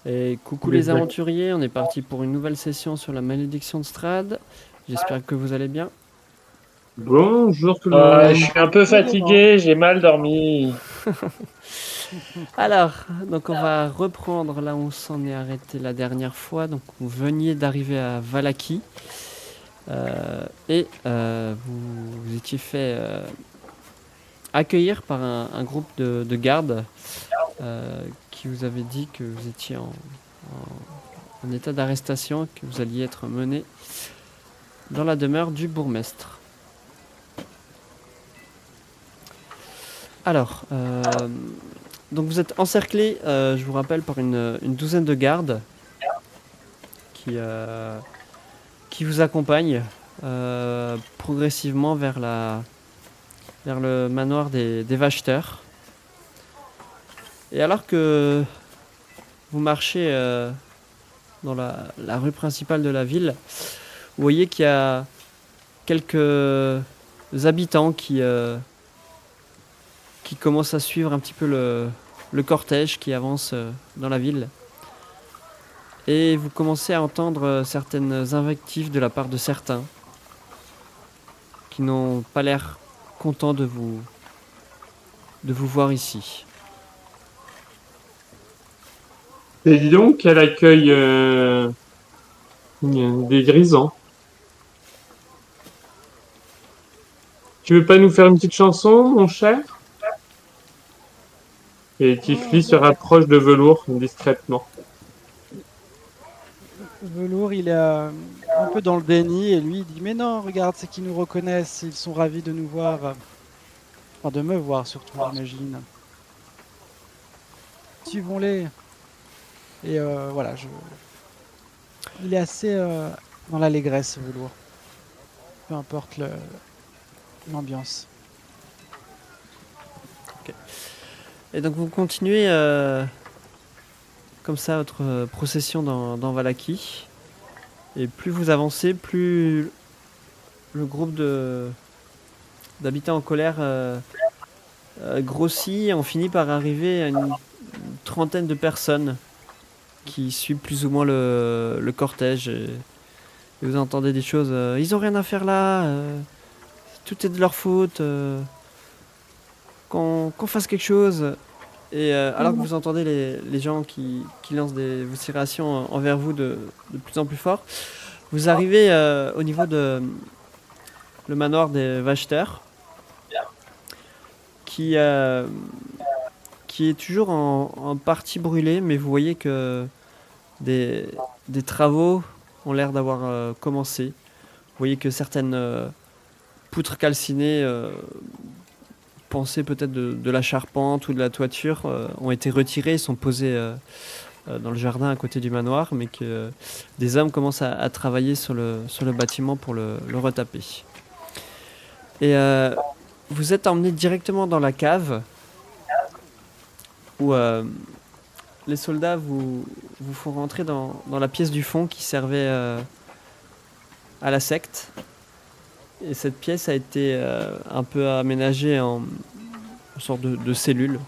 Et coucou les aventuriers, on est parti pour une nouvelle session sur la malédiction de Strahd. J'espère que vous allez bien. Bonjour tout le Je monde. suis un peu fatigué, j'ai mal dormi. Alors, donc on va reprendre là où on s'en est arrêté la dernière fois. Donc vous veniez d'arriver à Vallaki vous étiez fait accueillir par un groupe de gardes qui vous avait dit que vous étiez en état d'arrestation, que vous alliez être mené dans la demeure du bourgmestre. Alors, donc vous êtes encerclé, je vous rappelle, par une douzaine de gardes qui vous accompagnent progressivement vers le manoir des Vacheteurs. Et alors que vous marchez dans la rue principale de la ville, vous voyez qu'il y a quelques habitants qui commencent à suivre un petit peu le cortège qui avance dans la ville. Et vous commencez à entendre certaines invectives de la part de certains qui n'ont pas l'air contents de vous voir ici. Et dis donc, quel accueil des grisants. Tu veux pas nous faire une petite chanson, mon cher? Et Tifli se rapproche de Velours discrètement. Velours, il est un peu dans le déni et lui, il dit: mais non, regarde, c'est qu'ils nous reconnaissent, ils sont ravis de nous voir. Enfin, de me voir surtout, j'imagine. Suivons-les. Et voilà, il est assez dans l'allégresse, Velours. Peu importe l'ambiance. Okay. Et donc vous continuez comme ça votre procession dans Vallaki. Et plus vous avancez, plus le groupe d'habitants en colère grossit. On finit par arriver à une trentaine de personnes qui suivent plus ou moins le cortège. Et vous entendez des choses. Ils ont rien à faire là. Tout est de leur faute. Qu'on fasse quelque chose. Et alors que vous entendez les gens qui lancent des vociférations envers vous de plus en plus fort, vous arrivez au niveau de le manoir des Vacheteurs, qui est toujours en partie brûlé, mais vous voyez que des travaux ont l'air d'avoir commencé. Vous voyez que certaines poutres calcinées pensées peut-être de la charpente ou de la toiture ont été retirées et sont posées dans le jardin à côté du manoir, mais que des hommes commencent à travailler sur le bâtiment pour le retaper. Et vous êtes emmené directement dans la cave où les soldats vous font rentrer dans la pièce du fond qui servait à la secte. Et cette pièce a été un peu aménagée en sorte de cellule.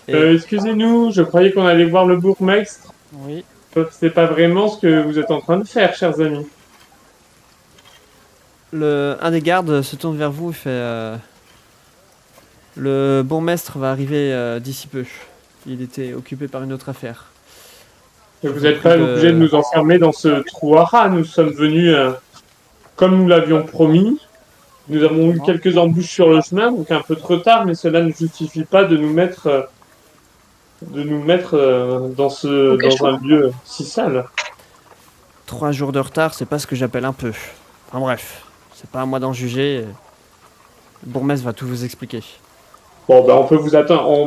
Excusez-nous, je croyais qu'on allait voir le bourgmestre. Oui. C'est pas vraiment ce que vous êtes en train de faire, chers amis. Un des gardes se tourne vers vous et fait le bourgmestre va arriver d'ici peu. Il était occupé par une autre affaire. Et vous n'êtes pas obligé de nous enfermer dans ce trou à rats. Nous sommes venus comme nous l'avions promis. Nous avons eu quelques embûches sur le chemin, donc un peu trop tard, mais cela ne justifie pas de nous mettre dans un lieu si sale. 3 jours de retard, c'est pas ce que j'appelle un peu. Enfin bref, c'est pas à moi d'en juger. Le bourgmestre va tout vous expliquer. Bon, ben on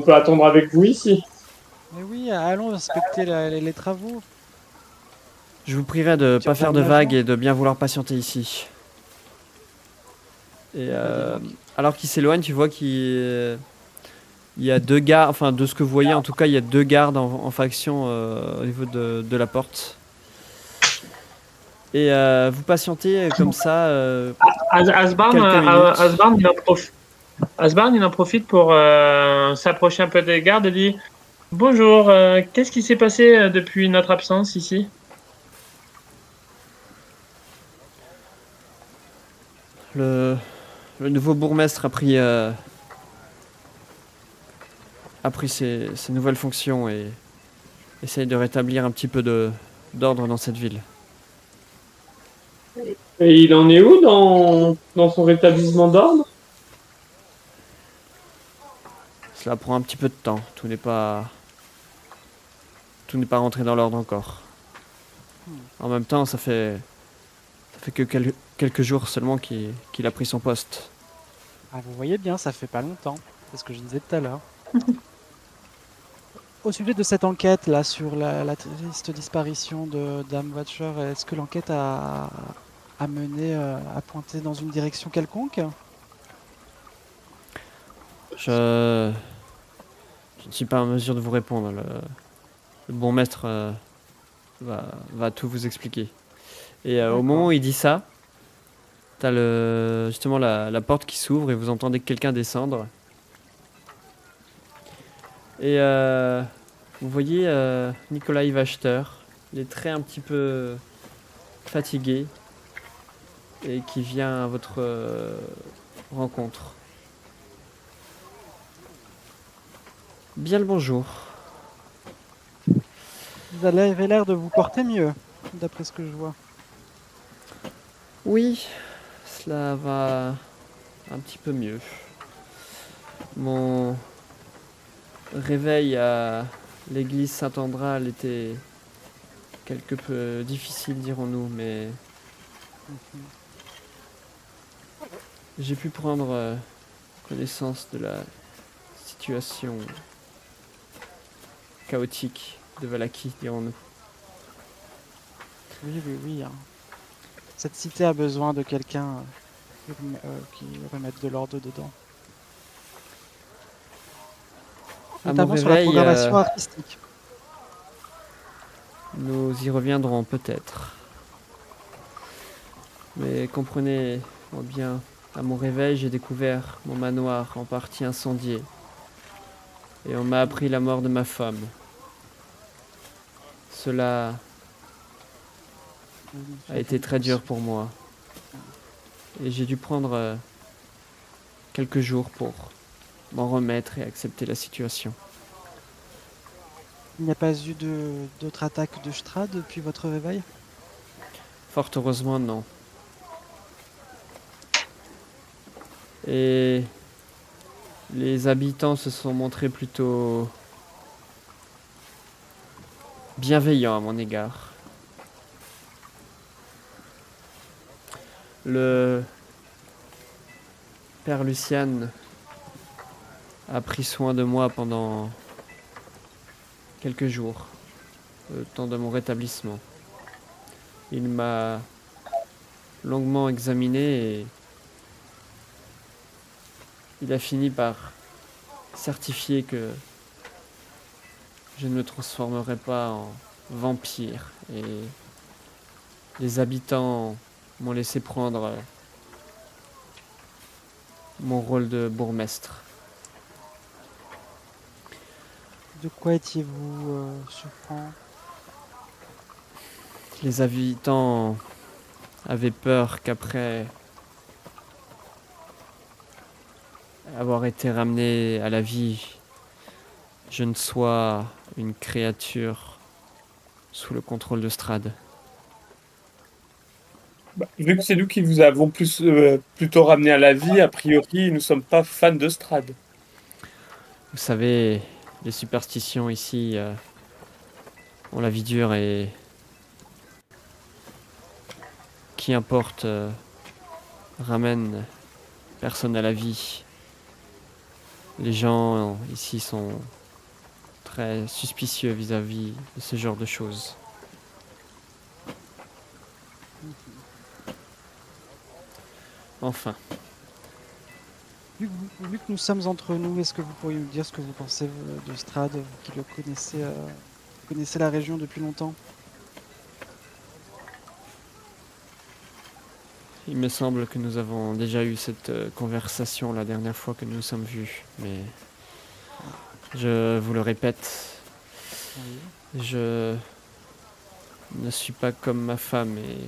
peut attendre avec vous ici. Mais oui, allons inspecter les travaux. Je vous prierai de pas faire de vagues et de bien vouloir patienter ici. Et alors qu'il s'éloigne, tu vois qu'il y a 2 gardes, enfin de ce que vous voyez en tout cas, il y a 2 gardes en faction au niveau de la porte. Et vous patientez comme ça. Asbarn, il en profite pour s'approcher un peu des gardes et dit: Bonjour, qu'est-ce qui s'est passé depuis notre absence ici? Le, le nouveau bourgmestre a pris ses nouvelles fonctions et essaye de rétablir un petit peu d'ordre dans cette ville. Et il en est où dans son rétablissement d'ordre? Cela prend un petit peu de temps. Tout n'est pas rentré dans l'ordre encore. En même temps, ça fait que quelques jours seulement qu'il a pris son poste. Ah, vous voyez bien, ça fait pas longtemps. C'est ce que je disais tout à l'heure. Au sujet de cette enquête là sur la triste disparition de Dame Watcher, est-ce que l'enquête a mené, a pointé dans une direction quelconque? Je ne suis pas en mesure de vous répondre. Le bon maître va tout vous expliquer. Et au moment où il dit ça, t'as justement la porte qui s'ouvre et vous entendez quelqu'un descendre. Et vous voyez Nikolai Wachter, les traits un petit peu fatigués, et qui vient à votre rencontre. Bien le bonjour. Vous avez l'air de vous porter mieux, d'après ce que je vois. Oui, cela va un petit peu mieux. Mon réveil à l'église Saint-Andral était quelque peu difficile, dirons-nous, mais j'ai pu prendre connaissance de la situation chaotique de Valaki, dirons-nous. Oui, oui, oui, hein. Cette cité a besoin de quelqu'un qui remette de l'ordre dedans. À mon Notamment sur la réveil, programmation artistique. nous y reviendrons peut-être. Mais comprenez-moi bien, à mon réveil, j'ai découvert mon manoir en partie incendié. Et on m'a appris la mort de ma femme. Cela a été très dur pour moi. Et j'ai dû prendre quelques jours pour m'en remettre et accepter la situation. Il n'y a pas eu d'autres attaques de Strahd depuis votre réveil? Fort heureusement, non. Et les habitants se sont montrés plutôt bienveillants à mon égard. Le père Lucian a pris soin de moi pendant quelques jours, le temps de mon rétablissement. Il m'a longuement examiné et il a fini par certifier que je ne me transformerai pas en vampire. Et les habitants m'ont laissé prendre mon rôle de bourgmestre. De quoi étiez-vous souffrant? Les habitants avaient peur qu'après avoir été ramené à la vie, je ne sois une créature sous le contrôle de Strahd. Vu que c'est nous qui vous avons plutôt ramené à la vie, a priori, nous ne sommes pas fans de Strad. Vous savez, les superstitions ici ont la vie dure et qui importe ramène personne à la vie. Les gens ici sont très suspicieux vis-à-vis de ce genre de choses. Enfin, Vu que nous sommes entre nous, est-ce que vous pourriez me dire ce que vous pensez de Strahd, vous qui le connaissez la région depuis longtemps? il me semble que nous avons déjà eu cette conversation la dernière fois que nous nous sommes vus, mais je vous le répète, Oui. Je ne suis pas comme ma femme et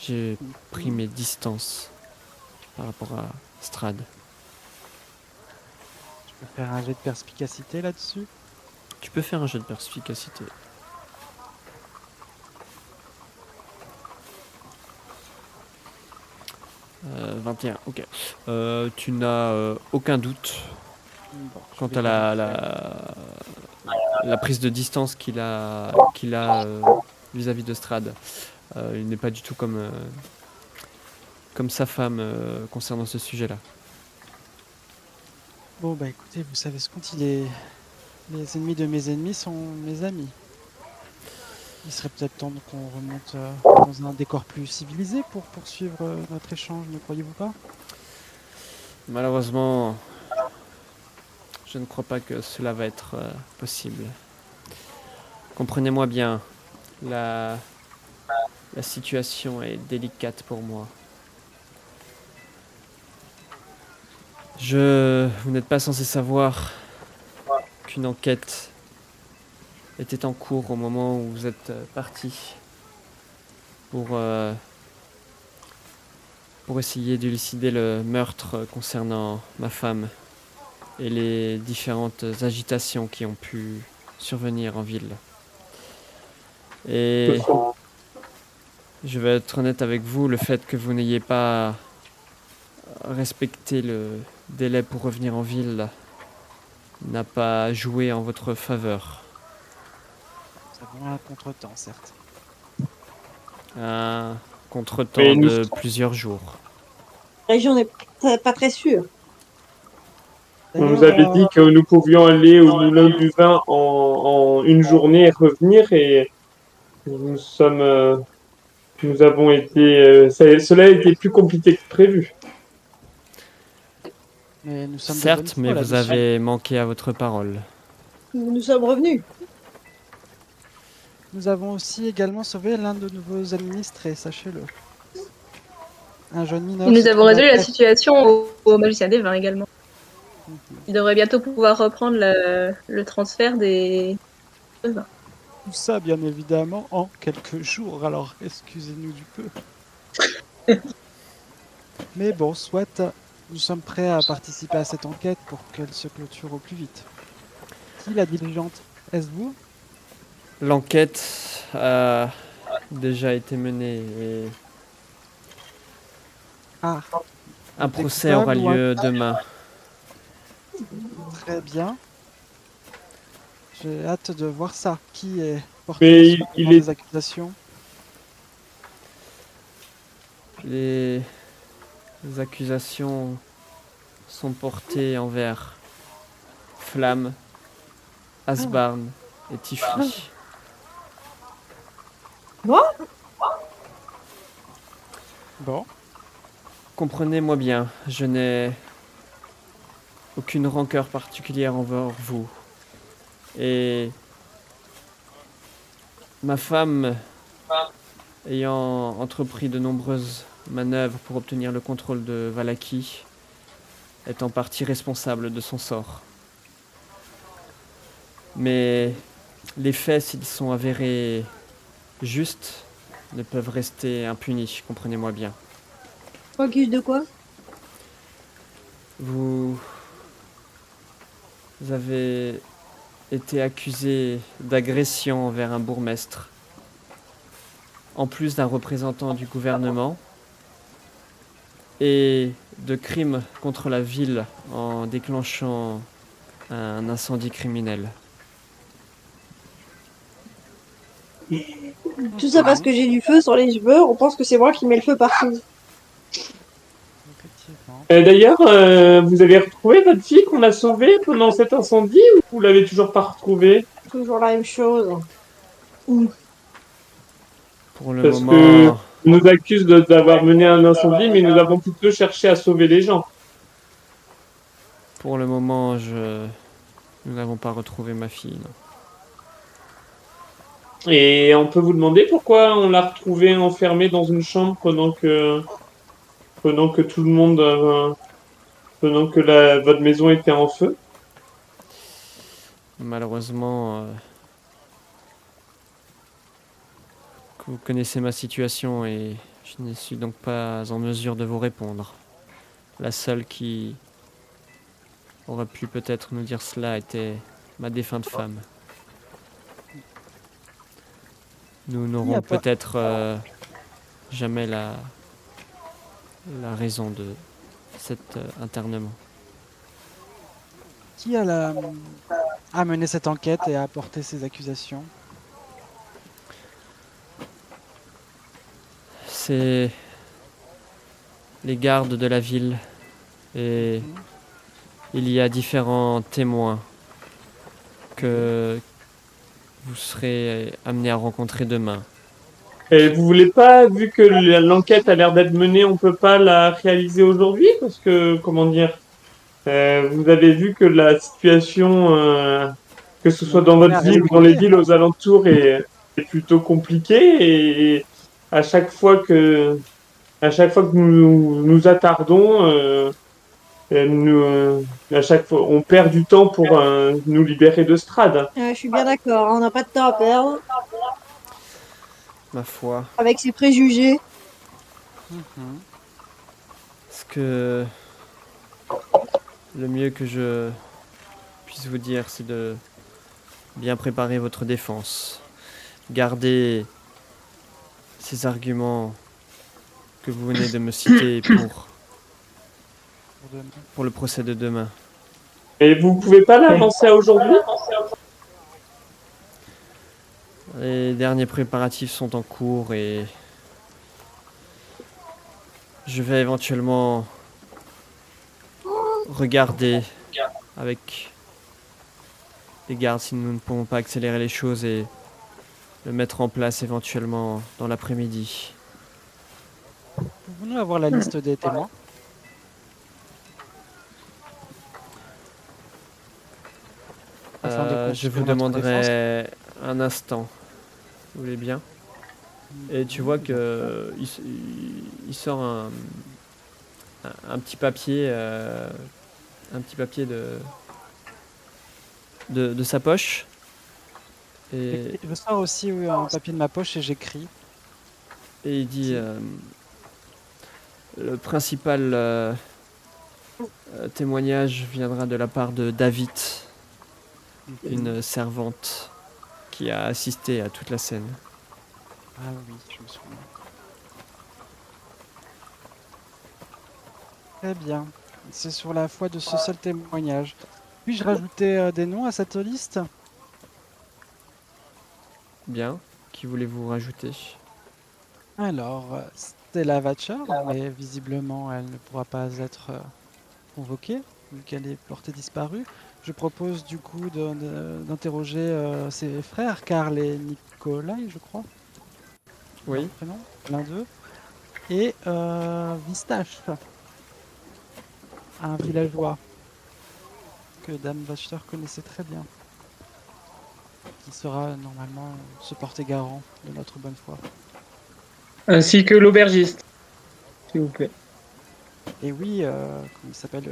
j'ai pris mes distances par rapport à Strad. Je peux faire un jet de perspicacité là-dessus. Tu peux faire un jeu de perspicacité. « 21, ok. Tu n'as aucun doute Bon, je quant vais à vérifier. la prise de distance qu'il a vis-à-vis de Strad. Il n'est pas du tout comme sa femme concernant ce sujet-là. Bon, bah écoutez, vous savez ce qu'on dit, les ennemis de mes ennemis sont mes amis. Il serait peut-être temps qu'on remonte dans un décor plus civilisé pour poursuivre notre échange, ne croyez-vous pas? Malheureusement, je ne crois pas que cela va être possible. Comprenez-moi bien, la situation est délicate pour moi. Vous n'êtes pas censé savoir qu'une enquête était en cours au moment où vous êtes parti pour essayer d'élucider le meurtre concernant ma femme et les différentes agitations qui ont pu survenir en ville. Et je vais être honnête avec vous, le fait que vous n'ayez pas respecté le délai pour revenir en ville n'a pas joué en votre faveur. Nous avons un contretemps, certes. Un contretemps Mais nous- de plusieurs jours. La région n'est pas très sûre. On nous D'ailleurs, avait dit que nous pouvions aller au Moulin du Vin en une journée et revenir, et nous avons été, cela a été plus compliqué que prévu. mais nous sommes de bonne Certes, foi mais vous là-dessus. avez manqué à votre parole. Nous sommes revenus. Nous avons aussi également sauvé l'un de nos administrés, sachez-le. Un jeune mineur. Et nous se avons trouve résolu à la quatre- situation au magicien des vins également. Il devrait bientôt pouvoir reprendre le transfert des vins. Tout ça, bien évidemment, en quelques jours. Alors, excusez-nous du peu. Mais bon, soit nous sommes prêts à participer à cette enquête pour qu'elle se clôture au plus vite. Qui la diligente? Est-ce vous? L'enquête a déjà été menée et Ah, un Des procès aura coupables ou un- lieu demain. très bien. J'ai hâte de voir ça. Qui est porté Mais sous le il couvert est- des accusations? Les accusations sont portées envers Flamme, Asbarn et Tifli. Bon, Comprenez-moi bien, je n'ai aucune rancœur particulière envers vous. Et ma femme, ayant entrepris de nombreuses manœuvres pour obtenir le contrôle de Vallaki, est en partie responsable de son sort. Mais les faits, s'ils sont avérés justes, ne peuvent rester impunis, comprenez-moi bien. Focus de quoi? Vous avez été accusé d'agression envers un bourgmestre, en plus d'un représentant du gouvernement, et de crimes contre la ville en déclenchant un incendie criminel. Tout ça parce que j'ai du feu sur les cheveux. On pense que c'est moi qui mets le feu partout. effectivement. D'ailleurs, vous avez retrouvé votre fille qu'on a sauvée pendant cet incendie, ou vous l'avez toujours pas retrouvée? Toujours la même chose. Pour le Parce moment, On nous accuse d'avoir mené un incendie, mais nous avons plutôt cherché à sauver les gens. nous n'avons pas retrouvé ma fille. Non. Et on peut vous demander pourquoi on l'a retrouvée enfermée dans une chambre pendant que tout le monde, pendant que votre maison était en feu? Malheureusement, vous connaissez ma situation et je ne suis donc pas en mesure de vous répondre. La seule qui aurait pu peut-être nous dire cela était ma défunte femme. Nous n'aurons peut-être jamais la raison de cet internement. Qui a mené cette enquête et a apporté ces accusations? C'est les gardes de la ville et il y a différents témoins que vous serez amenés à rencontrer demain. Et vous voulez pas, vu que l'enquête a l'air d'être menée, on peut pas la réaliser aujourd'hui? Parce que, comment dire, vous avez vu que la situation, que ce soit dans votre ville ou dans les villes aux alentours, est plutôt compliquée. Et à chaque fois que, à chaque fois que nous nous attardons, à chaque fois, on perd du temps pour nous libérer de Strad. Je suis bien d'accord, on n'a pas de temps à perdre Ma foi, avec ses préjugés. ce que le mieux que je puisse vous dire, c'est de bien préparer votre défense. Gardez ces arguments que vous venez de me citer pour le procès de demain. Et vous pouvez pas l'avancer à aujourd'hui? Les derniers préparatifs sont en cours et je vais éventuellement regarder avec les gardes si nous ne pouvons pas accélérer les choses et le mettre en place éventuellement dans l'après-midi. Pouvons-nous avoir la liste des témoins? Je vous demanderai un instant. Vous voulez bien? Et tu vois que il sort un petit papier, de sa poche. Et Je sors aussi un papier de ma poche et j'écris. il dit le principal témoignage viendra de la part de David, une servante qui a assisté à toute la scène. Ah oui, je me souviens. Très bien. C'est sur la foi de ce seul témoignage. Puis-je rajouter des noms à cette liste? Bien. Qui voulez-vous rajouter? Alors, Stella Vatcher, mais visiblement elle ne pourra pas être convoquée, vu qu'elle est portée disparue. Je propose du coup d'interroger ses frères, Karl et Nikolai, je crois. Oui. Prénom, l'un d'eux. Et Vistache, un villageois que Dame Vatcher connaissait très bien, qui sera normalement se porter garant de notre bonne foi. Ainsi que l'aubergiste, s'il vous plaît. Et oui, comment il s'appelle,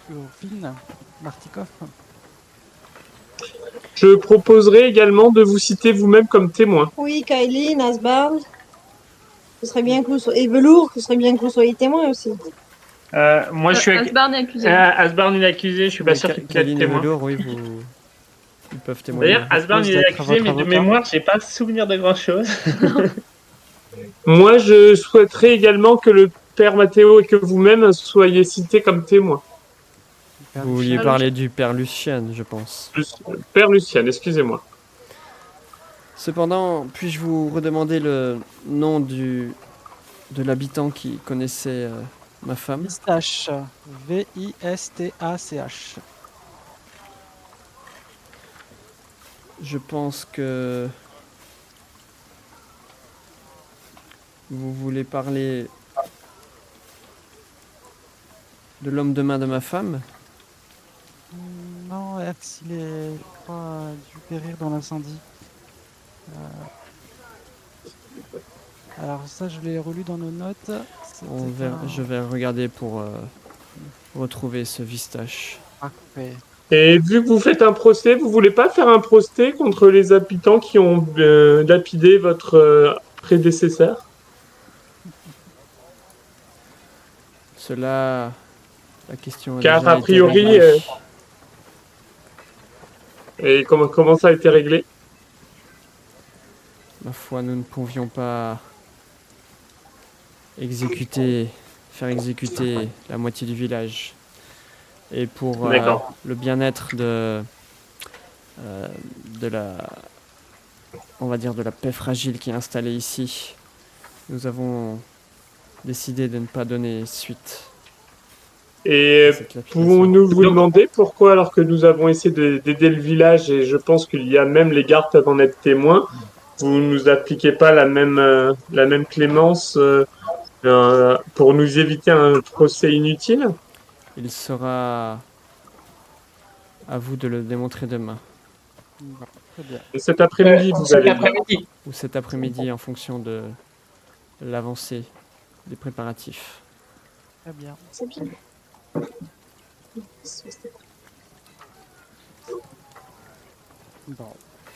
Urvin Martikov. Je proposerai également de vous citer vous-même comme témoin. Oui, Kylie, Nasbarn. Ce serait bien que vous soyez... Et Velour, ce serait bien que vous soyez témoin aussi. Moi, je suis Asbarn est accusé. Asbarn il est accusé, je suis pas sûr qu'il puisse être Kaline et témoin. Velour, oui, ils peuvent témoigner. D'ailleurs, Asbarn il est accusé, mais de mémoire, j'ai pas souvenir de grand chose. Moi, je souhaiterais également que le père Mathéo et que vous-même soyez cités comme témoins. Vous vouliez parler du père Lucien, je pense. Père Lucien, excusez-moi. Cependant, puis-je vous redemander le nom de l'habitant qui connaissait ma femme? Vistache, Vistach. Je pense que vous voulez parler de l'homme de main de ma femme? Non, il est, je crois, dû périr dans l'incendie. Alors ça, je l'ai relu dans nos notes. Je vais regarder pour retrouver ce Vistache. Parfait. Et vu que vous faites un procès, vous voulez pas faire un procès contre les habitants qui ont lapidé votre prédécesseur? Cela, la question a Car déjà a été priori, réglée. et comment ça a été réglé? Ma foi, nous ne pouvions pas faire exécuter la moitié du village. Et pour D'accord. le bien-être de la, on va dire de la paix fragile qui est installée ici, nous avons décidé de ne pas donner suite Et à cette lapidation. pouvons-nous vous Donc- demander pourquoi, alors que nous avons essayé d'aider le village, et je pense qu'il y a même les gardes peuvent en être témoins, vous nous appliquez pas la même clémence pour nous éviter un procès inutile? Il sera à vous de le démontrer demain, Bon, très bien. Et cet après-midi, vous Cet avez dit. après-midi. ou cet après-midi en fonction de l'avancée des préparatifs. Très bien. C'est bien. Bon,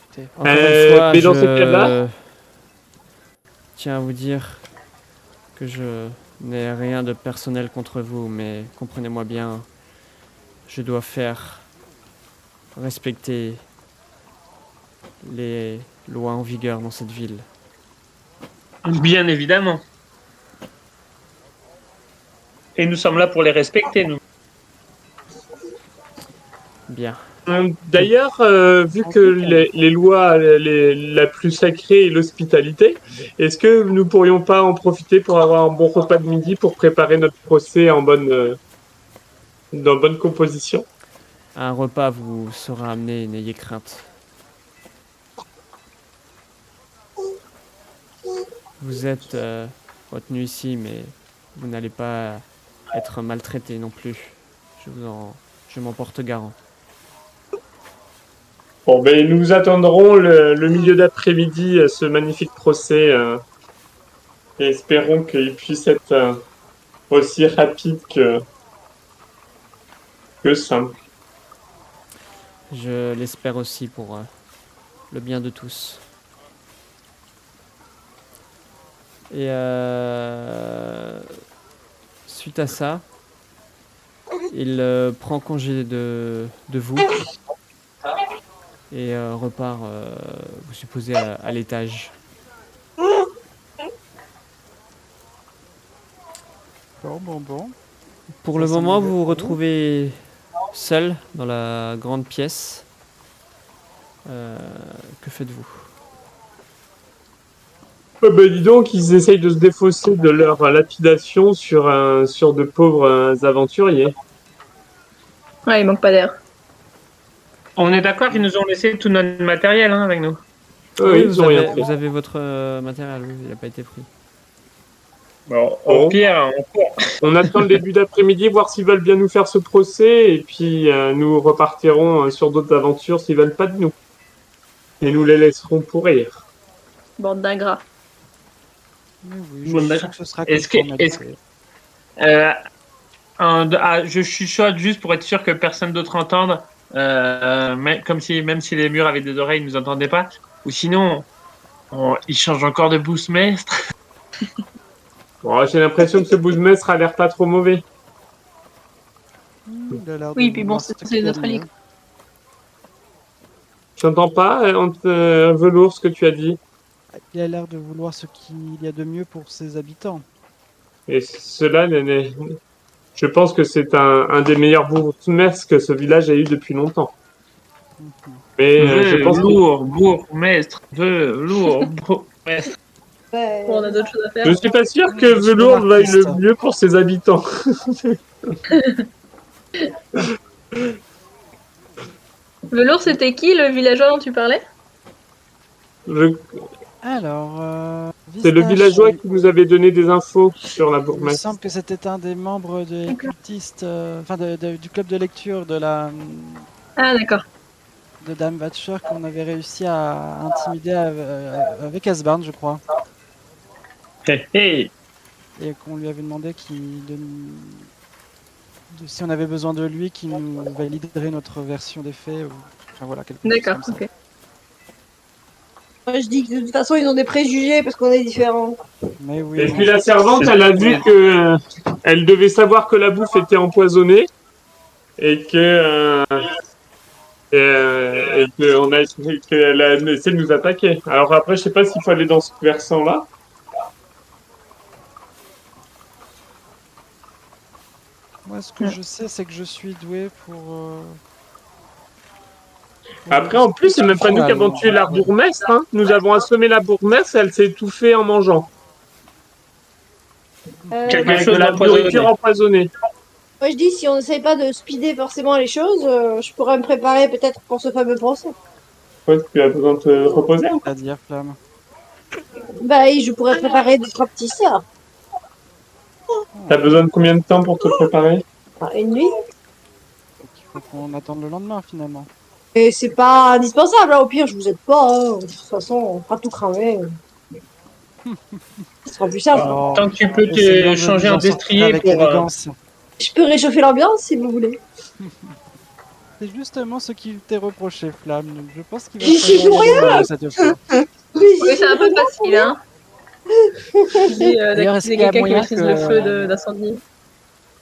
écoutez, Encore une fois, mais dans ce je cas-là, tiens à vous dire que je n'ai rien de personnel contre vous, mais comprenez-moi bien, je dois faire respecter les lois en vigueur dans cette ville. Bien évidemment. Et nous sommes là pour les respecter, nous. Bien. d'ailleurs, vu que les lois la plus sacrée est l'hospitalité, est-ce que nous pourrions pas en profiter pour avoir un bon repas de midi pour préparer notre procès dans bonne composition? Un repas vous sera amené, n'ayez crainte. Vous êtes retenu ici, mais vous n'allez pas être maltraité non plus. Je m'en porte garant. Bon, ben nous attendrons le milieu d'après-midi ce magnifique procès et espérons qu'il puisse être aussi rapide que simple. Je l'espère aussi pour le bien de tous. Et suite à ça, il prend congé de vous et repart, vous supposez, à l'étage. bon. Pour Ça le semble moment, bien vous vous pour vous. retrouvez seul dans la grande pièce. Que faites-vous? Ben dis donc, ils essayent de se défausser de leur lapidation sur de pauvres aventuriers. Ouais, il manque pas d'air. On est d'accord qu'ils nous ont laissé tout notre matériel avec nous. Eux, Oui, ils ont rien pris. vous avez votre matériel, oui, il n'a pas été pris. Bon, Bon. au pire, on court. On attend le début d'après-midi, voir s'ils veulent bien nous faire ce procès, et puis nous repartirons sur d'autres aventures s'ils veulent pas de nous. Et nous les laisserons pourrir. Bande d'ingrats. Mais oui, Bon, je suis d'accord. sûr que ce sera comme Est-ce que- formalité. Je chuchote juste pour être sûr que personne d'autre entende. Même si les murs avaient des oreilles, ils ne nous entendaient pas. Ou sinon, ils changent encore de bousmestre. Bon, j'ai l'impression que ce bousmestre a l'air pas trop mauvais. Il a l'air de Oui, puis bon, vouloir c'est ce qu'il y a notre de allié. mieux. J'entends pas, Velours, ce que tu as dit. Il a l'air de vouloir ce qu'il y a de mieux pour ses habitants. Et cela, je pense que c'est un des meilleurs bourgmestres que ce village a eu depuis longtemps. Mais je pense que Bourgmestre. Bourgmestre. Ouais. Bon, on a d'autres choses à je faire. suis pas sûr que Je suis Velours vaille le artiste. mieux pour ses habitants. Velours, c'était qui le villageois dont tu parlais? Je- Alors, C'est le Vistache, villageois qui nous avait donné des infos sur la il me bourgmestre. semble que c'était un des membres des cultistes, du club de lecture Ah, d'accord. de Dame Watcher qu'on avait réussi à intimider avec Asbarn, je crois. Hey, hey. Et qu'on lui avait demandé si on avait besoin de lui, qui nous validerait notre version des faits. Ou... Enfin voilà, quelque chose D'accord, comme ça. ok. Moi, je dis que de toute façon, ils ont des préjugés parce qu'on est différents. Mais oui, Et bon, puis la servante, elle a vu que elle devait savoir que la bouffe était empoisonnée et que qu'elle a essayé de nous attaquer. Alors après, je sais pas s'il faut aller dans ce versant-là. moi, ce que je sais, c'est que je suis doué pour Après, en plus, c'est même pas nous qui avons tué la bourgmestre. Hein. Nous avons assommé la bourgmestre et elle s'est étouffée en mangeant. Quelque Avec chose de la d'empoisonné. nourriture empoisonnée. Moi, je dis, si on n'essaye pas de speeder forcément les choses, je pourrais me préparer peut-être pour ce fameux procès. Ouais, tu as besoin de te reposer. C'est-à-dire, Flamme. Bah, et je pourrais préparer 2, 3 petits sorts. T'as besoin de combien de temps pour te préparer? Enfin, une nuit. Donc, il faut qu'on attende le lendemain, finalement. Et c'est pas indispensable, hein. Au pire, je vous aide pas. Hein. De toute façon, on fera tout cramer. Ce sera plus simple. Alors, Tant que tu peux essayons te de changer nous en en sortir destrier avec pour. élégance. Je peux réchauffer l'ambiance si vous voulez. C'est justement ce qui t'est reproché, Flamme. Donc, je pense qu'il va J'y suis pour falloir cette fois. Oui, c'est un peu facile, hein. D'ailleurs, est-ce D'accuser qu'il y a quelqu'un qui moyen maîtrise que- le feu d'incendie.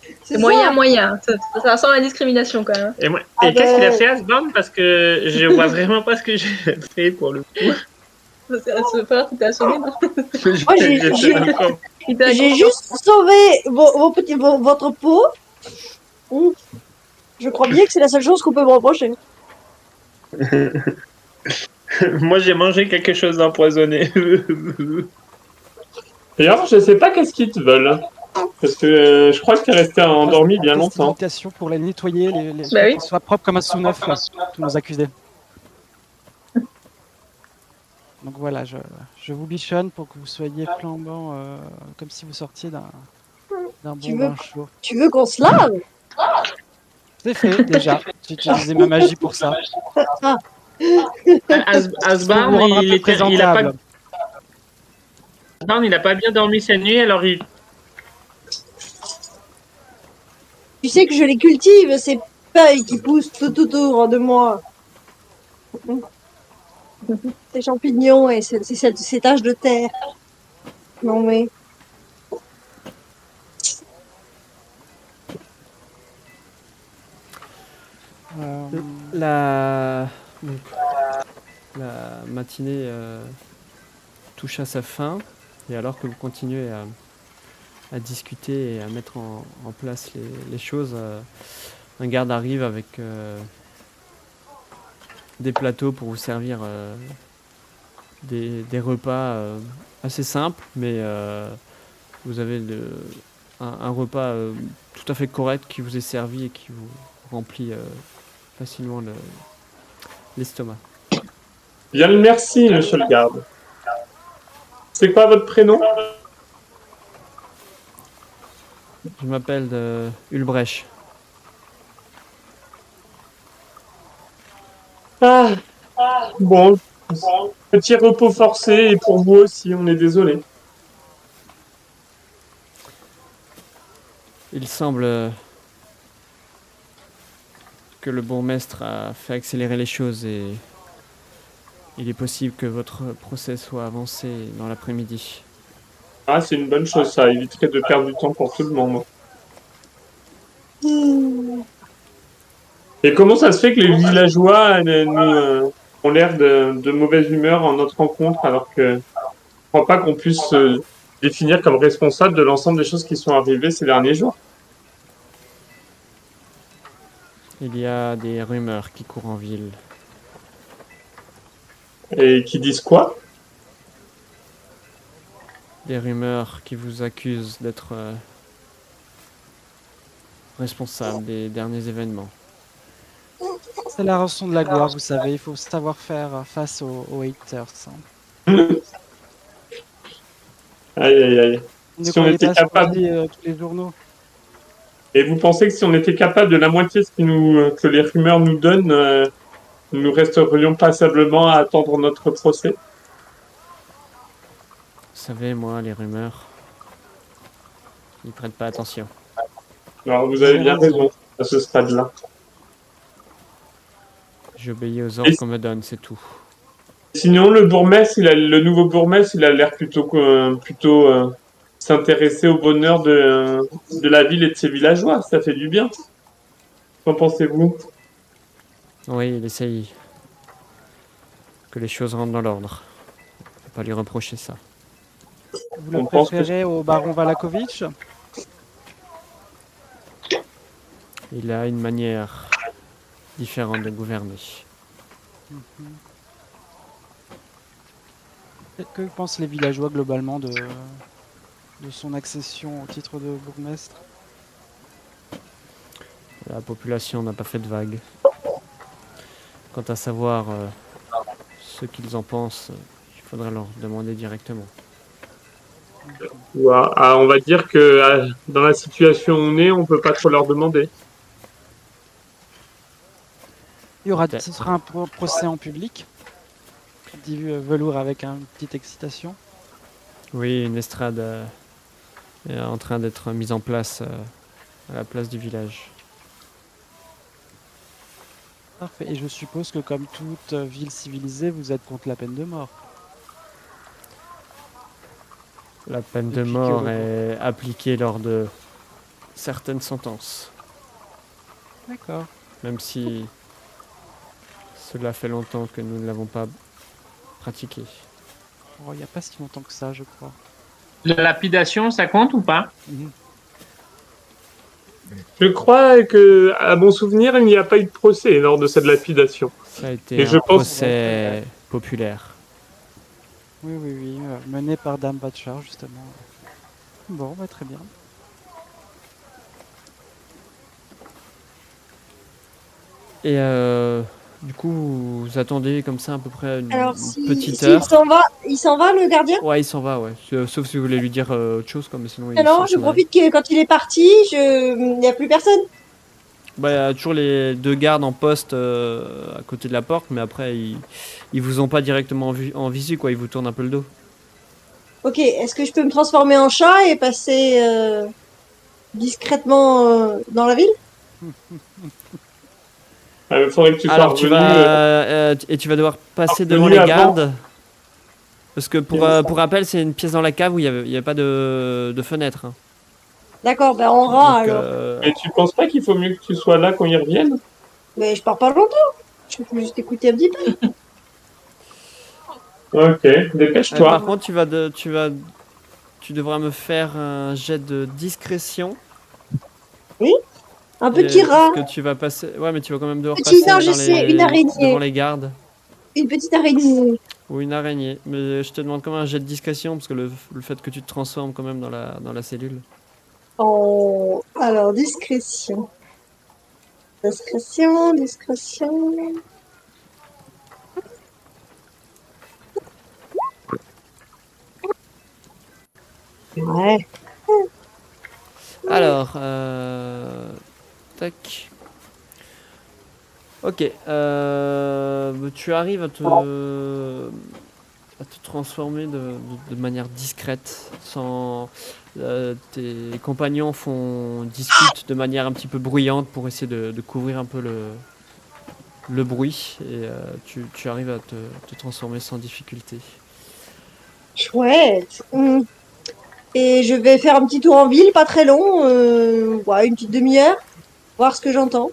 C'est C'est moyen, ça. moyen. Ça sent la discrimination quand même. Et, moi... Ah et qu'est-ce qu'il a ben- fait Asborn? Parce que je vois vraiment pas ce que j'ai fait pour le coup. Ça se fait que t'es assommé, non? Moi, Il t'a j'ai inconscient. juste sauvé votre peau. Je crois bien que c'est la seule chose qu'on peut me reprocher. Moi, j'ai mangé quelque chose d'empoisonné. D'ailleurs, je sais pas qu'est-ce qu'ils te veulent. Parce que je crois que t'es resté endormi bien longtemps. Invitation pour les nettoyer, Bah oui. qu'ils soient propres comme un sous-neuf, là, tous nos accusés. Donc voilà, je vous bichonne pour que vous soyez flambant, comme si vous sortiez d'un Tu bon veux- bain chaud. Tu veux qu'on se lave? C'est fait, déjà. J'ai utilisé ma magie pour ça. Asborn, Pour vous rendre un peu il a pas... présentable. Asborn, il a pas bien dormi cette nuit, alors il... Tu sais que je les cultive, ces feuilles qui poussent tout autour de moi. Ces champignons et ces taches de terre. Non mais... La... donc, la matinée touche à sa fin, et alors que vous continuez à discuter et à mettre en place les choses, un garde arrive avec des plateaux pour vous servir des repas assez simples, mais vous avez un repas tout à fait correct qui vous est servi et qui vous remplit facilement l'estomac. Bien, merci, monsieur le garde. C'est quoi votre prénom? Je m'appelle Ulbrech. Ah, bon, petit repos forcé et pour vous aussi, on est désolé. Il semble que le bourgmestre a fait accélérer les choses et il est possible que votre procès soit avancé dans l'après-midi. Ah, c'est une bonne chose, ça éviterait de perdre du temps pour tout le monde. Et comment ça se fait que les villageois ont l'air de mauvaise humeur en notre rencontre alors que je crois pas qu'on puisse se définir comme responsable de l'ensemble des choses qui sont arrivées ces derniers jours? Il y a des rumeurs qui courent en ville. Et qui disent quoi? Des rumeurs qui vous accusent d'être responsable des derniers événements. C'est la rançon de la gloire, vous savez. Il faut savoir faire face aux haters. Hein. Aïe, aïe, aïe. Ne Si on croyez était pas ce qu'on capable... dit, tous les journaux. Et vous pensez que si on était capable de la moitié de que les rumeurs nous donnent, nous resterions passablement à attendre notre procès? Vous savez, moi, les rumeurs, ils prêtent pas attention. Alors, vous avez bien raison à ce stade-là. J'obéis aux ordres qu'on me donne, c'est tout. Sinon, le bourgmestre, le nouveau bourgmestre, il a l'air plutôt s'intéresser au bonheur de la ville et de ses villageois. Ça fait du bien. Qu'en pensez-vous? Oui, il essaye que les choses rentrent dans l'ordre. Faut pas lui reprocher ça. Vous le On pense que- préférez au baron Valakovitch? Il a une manière différente de gouverner. Et que pensent les villageois globalement de son accession au titre de bourgmestre? La population n'a pas fait de vagues. Quant à savoir ce qu'ils en pensent, il faudra leur demander directement. On va dire que dans la situation où on est, on peut pas trop leur demander. Ce sera un procès en public, dit Velours avec une petite excitation. Oui, une estrade est en train d'être mise en place à la place du village. Parfait. Et je suppose que comme toute ville civilisée, vous êtes contre la peine de mort. La peine de Depuis que mort le- est appliquée lors de certaines sentences, D'accord. même si cela fait longtemps que nous ne l'avons pas pratiquée. Oh, il n'y a pas si longtemps que ça, je crois. La lapidation, ça compte ou pas? Je crois que, à mon souvenir, il n'y a pas eu de procès lors de cette lapidation. Ça a été Et un je pense- procès populaire. Oui, mené par Dame Batchar, justement. Bon, bah, très bien. Et du coup, vous attendez comme ça à peu près une Alors, petite si heure. il s'en va, le gardien? Ouais, il s'en va, ouais. Sauf si vous voulez lui dire autre chose, quoi, mais sinon il Alors, je s'en va. profite que quand il est parti, il n'y a plus personne. Bah, il y a toujours les deux gardes en poste à côté de la porte, mais après, ils vous ont pas directement en visu, quoi. Ils vous tournent un peu le dos. Ok, est-ce que je peux me transformer en chat et passer discrètement dans la ville? Il faudrait que tu sois Alors, tu revenu. vas, et tu vas devoir passer devant revenu les avant. gardes. Parce que pour rappel, c'est une pièce dans la cave où il y avait pas de fenêtre. Hein. D'accord, ben on rat Donc, alors. Mais tu penses pas qu'il faut mieux que tu sois là quand ils reviennent? Mais je pars pas longtemps. Je peux juste écouter un petit peu. Ok, dépêche-toi. par contre, tu devras me faire un jet de discrétion. Un petit rat. Parce que tu vas passer. Ouais, mais tu vas quand même devoir Petit, passer non, je sais, une araignée. devant les gardes. Une petite araignée. Ou une araignée. Mais je te demande quand même un jet de discrétion, parce que le fait que tu te transformes quand même dans la cellule. Oh, alors, discrétion. Discrétion. Ouais. Alors, tac. Ok, tu arrives à te transformer de manière discrète, sans tes compagnons discutent de manière un petit peu bruyante pour essayer de couvrir un peu le bruit, et tu arrives à te transformer sans difficulté. Chouette. Et je vais faire un petit tour en ville, pas très long, ouais, une petite demi-heure, voir ce que j'entends.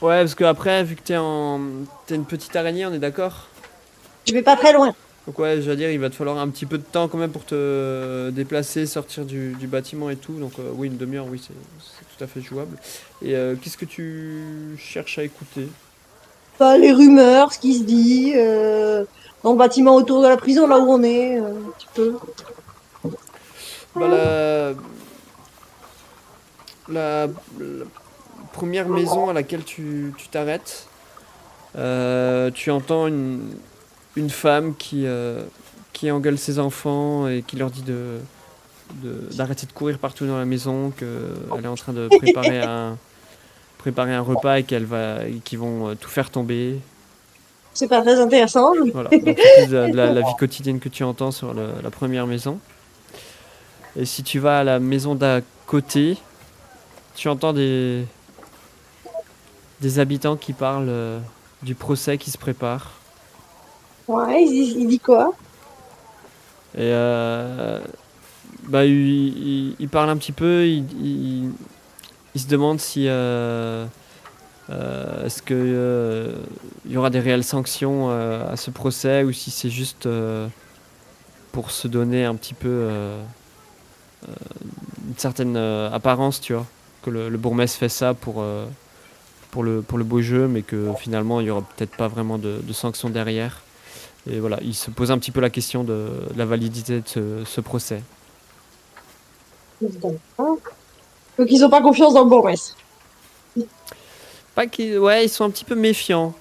Ouais, parce que après, vu que t'es une petite araignée, on est d'accord? Je vais pas très loin. Donc ouais, je veux dire, il va te falloir un petit peu de temps quand même pour te déplacer, sortir du bâtiment et tout. Donc oui, une demi-heure, oui, c'est tout à fait jouable. Et qu'est-ce que tu cherches à écouter? Bah, les rumeurs, ce qui se dit, dans le bâtiment autour de la prison, là où on est, un petit peu. Bah, la première maison à laquelle tu t'arrêtes, tu entends une femme qui engueule ses enfants et qui leur dit d'arrêter de courir partout dans la maison, qu'elle est en train de préparer un repas et qu'ils vont tout faire tomber. C'est pas très intéressant. Voilà, donc c'est plus de la vie quotidienne que tu entends sur la première maison. Et si tu vas à la maison d'à côté, tu entends des habitants qui parlent du procès qui se prépare. Ouais, il dit quoi? Et bah, il parle un petit peu, il se demande si est-ce que il y aura des réelles sanctions à ce procès ou si c'est juste pour se donner un petit peu une certaine apparence, tu vois, que le bourgmestre fait ça pour le beau jeu, mais que finalement il y aura peut-être pas vraiment de sanctions derrière. Et voilà, il se pose un petit peu la question de la validité de ce procès. Donc ils ont pas confiance dans le bourgmestre. Pas qu'ils, ouais, ils sont un petit peu méfiants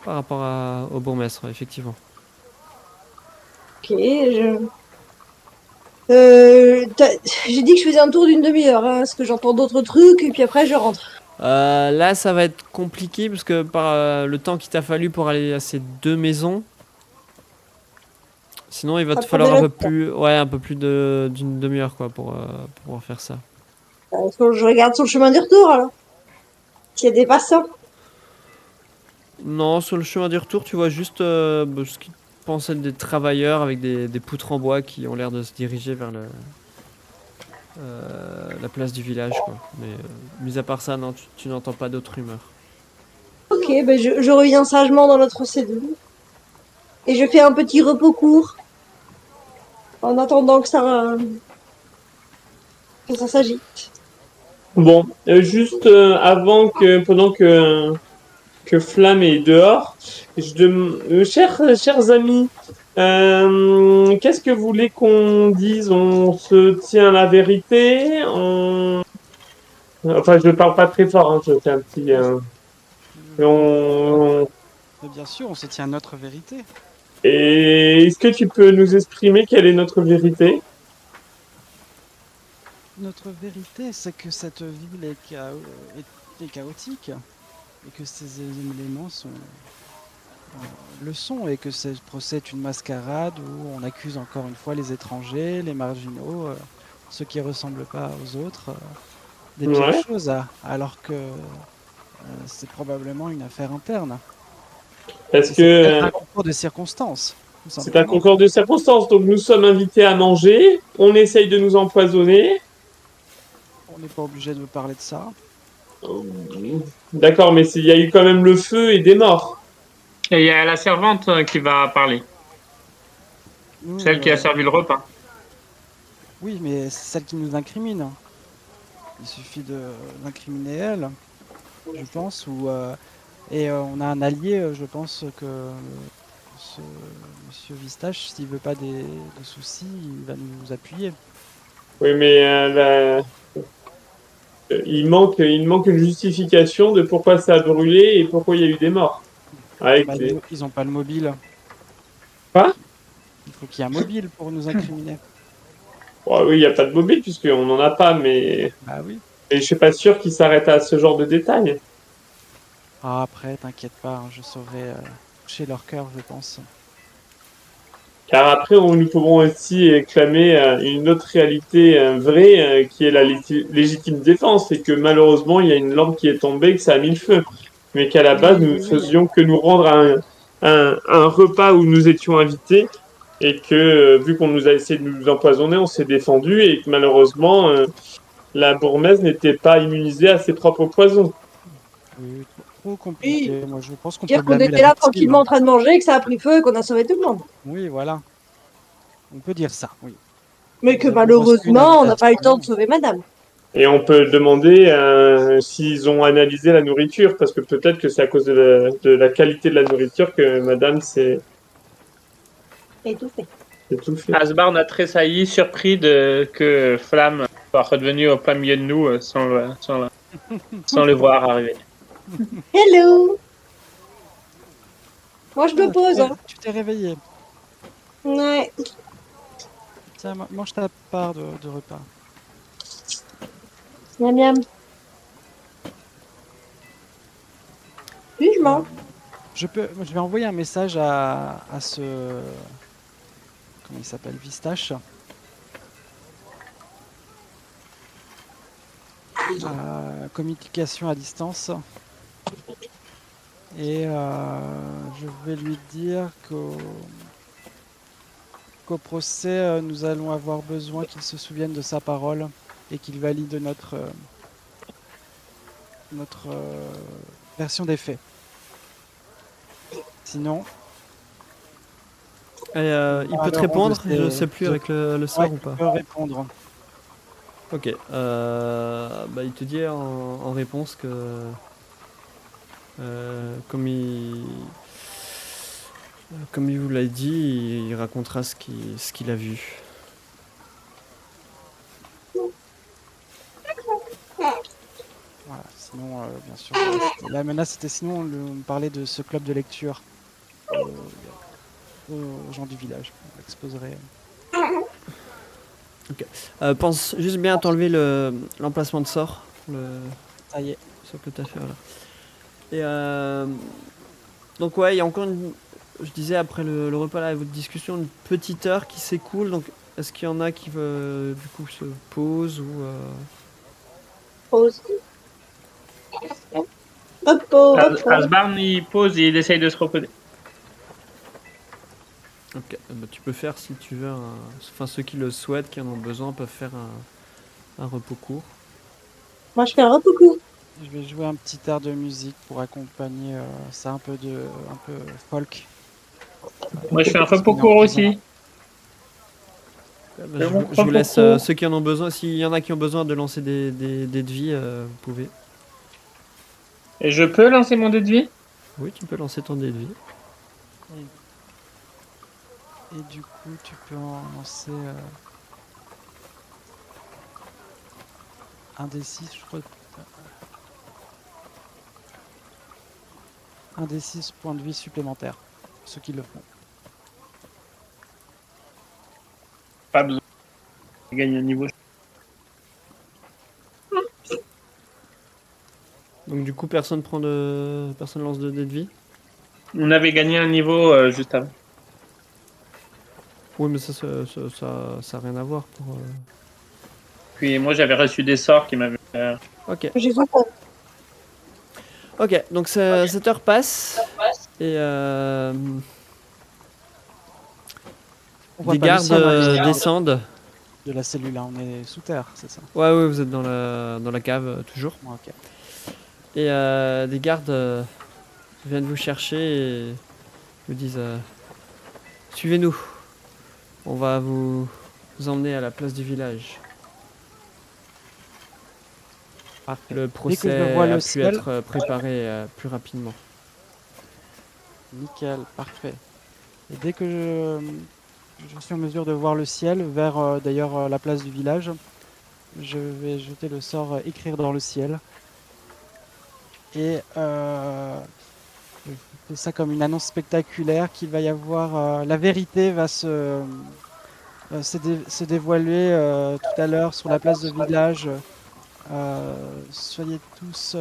par rapport au bourgmestre, effectivement. Ok, j'ai dit que je faisais un tour d'une demi-heure, hein, parce que j'entends d'autres trucs, et puis après je rentre. Là, ça va être compliqué parce que par le temps qu'il t'a fallu pour aller à ces 2 maisons, sinon il va Ça te prend falloir déjà un peu plus d'une demi-heure quoi pour pouvoir faire ça. faut que je regarde sur le chemin du retour, alors. S'il y a des passants. Non, sur le chemin du retour, tu vois juste ce qui pense être des travailleurs avec des poutres en bois qui ont l'air de se diriger vers la place du village, quoi. Mais mis à part ça, non, tu n'entends pas d'autres rumeurs. Ok, ben je reviens sagement dans notre cellule. Et je fais un petit repos court. En attendant que ça s'agite. Bon, juste pendant que Flamme est dehors, chers amis, qu'est-ce que vous voulez qu'on dise? On se tient à la vérité? Enfin, je ne parle pas très fort, hein, je fais un petit... et Mais bien sûr, on se tient à notre vérité. Et est-ce que tu peux nous exprimer quelle est notre vérité? Notre vérité, c'est que cette ville est chaotique et que ces éléments le sont et que ce procès est une mascarade où on accuse encore une fois les étrangers, les marginaux, ceux qui ressemblent pas aux autres, des pires Ouais. choses, alors que c'est probablement une affaire interne. Parce Et c'est peut-être que un concours de circonstances, tout c'est un simplement. concours de circonstances, donc nous sommes invités à manger, on essaye de nous empoisonner. On n'est pas obligé de parler de ça. D'accord, mais il y a eu quand même le feu et des morts. Et il y a la servante qui va parler, Nous, celle qui a servi le repas. oui, mais c'est celle qui nous incrimine. Il suffit d'incriminer elle, je pense, et on a un allié, je pense que ce monsieur Vistache, s'il veut pas de soucis, il va nous appuyer. Oui, mais il manque une justification de pourquoi ça a brûlé et pourquoi il y a eu des morts. Avec Bah, des... ils ont pas le mobile. Quoi? Il faut qu'il y ait un mobile pour nous incriminer. Oh, oui, il n'y a pas de mobile puisqu'on n'en a pas, Bah oui. mais je suis pas sûr qu'il s'arrête à ce genre de détails. Ah, après, t'inquiète pas, hein, je saurai toucher leur cœur, je pense. Car après, nous pouvons aussi clamer une autre réalité vraie qui est la légitime défense et que malheureusement, il y a une lampe qui est tombée et que ça a mis le feu. Mais qu'à la base, Oui, nous ne oui, oui. faisions que nous rendre à un repas où nous étions invités et que, vu qu'on nous a essayé de nous empoisonner, on s'est défendu et que malheureusement, la bourgmestre n'était pas immunisée à ses propres poisons. Oui, trop Oui, compliqué. Moi, je pense qu'on peut dire qu'on blâmer la était là victime, tranquillement hein. en train de manger, que ça a pris feu et qu'on a sauvé tout le monde. Oui, voilà. On peut dire ça, oui. Mais que Nous avons reçu une malheureusement, on n'a pas eu le temps de invitation. sauver madame. Et on peut demander s'ils ont analysé la nourriture, parce que peut-être que c'est à cause de la qualité de la nourriture que madame s'est Étouffée. étouffée. Asbarn a tressailli, surpris que Flamme soit redevenue au plein milieu de nous sans le voir arriver. Hello! Moi, je me Ah, pose, hein. tu t'es réveillé. Ouais. Tiens, mange ta part de repas. Miam miam. Oui, je mange. Je vais envoyer un message à ce... Comment il s'appelle? Vistache. communication à distance. Et je vais lui dire qu'au procès, nous allons avoir besoin qu'il se souvienne de sa parole et qu'il valide notre version des faits. Sinon, Et, il peut te répondre, je sais plus avec le sort ou il pas. peut répondre. Ok, il te dit en réponse que comme il vous l'a dit, il racontera ce qu'il a vu. Voilà. Sinon, bien sûr, la menace c'était sinon on parlait de ce club de lecture aux gens du village. On l'exposerait. Pense juste bien à t'enlever l'emplacement de sort, le Ça y est. sort que tu as fait. Voilà. Et donc ouais, il y a encore je disais après le repas là, votre discussion, une petite heure qui s'écoule. Donc est-ce qu'il y en a qui veut du coup se pose ou Pause. Repos, repos. Asbarn, il pose et il essaye de se reposer. Ok, tu peux faire si tu veux. Enfin, ceux qui le souhaitent, qui en ont besoin, peuvent faire un repos court. Moi, je fais un repos court. Je vais jouer un petit air de musique pour accompagner ça, un peu folk. Moi, je fais un repos court aussi. Je vous laisse ceux qui en ont besoin. S'il y en a qui ont besoin de lancer des dés de vie, vous pouvez. Et je peux lancer mon dé de vie? Oui, tu peux lancer ton dé de vie. Et du coup, tu peux en lancer un des 6, je crois. Un des 6 points de vie supplémentaires, ceux qui le font. Pas besoin. Je gagne un niveau. Donc du coup, personne lance de dés de vie. On avait gagné un niveau juste avant. Oui, mais ça a rien à voir pour. Puis moi, j'avais reçu des sorts qui m'avaient. Ok. J'ai tout fait. Ok, donc cette heure passe et On voit des pas le gardes ciel, hein, descendent. de la cellule, là, on est sous terre, c'est ça? Ouais, vous êtes dans la cave toujours. Ouais, ok. Et des gardes viennent vous chercher et vous disent suivez-nous. On va vous emmener à la place du village. Parfait. Le Dès que procès je vois a le pu ciel, être préparé plus rapidement. nickel, parfait. Et dès que je suis en mesure de voir le ciel, vers d'ailleurs la place du village, je vais jeter le sort écrire dans le ciel. Et je fais ça comme une annonce spectaculaire qu'il va y avoir. La vérité va se dévoiler tout à l'heure sur la place du village. Soyez tous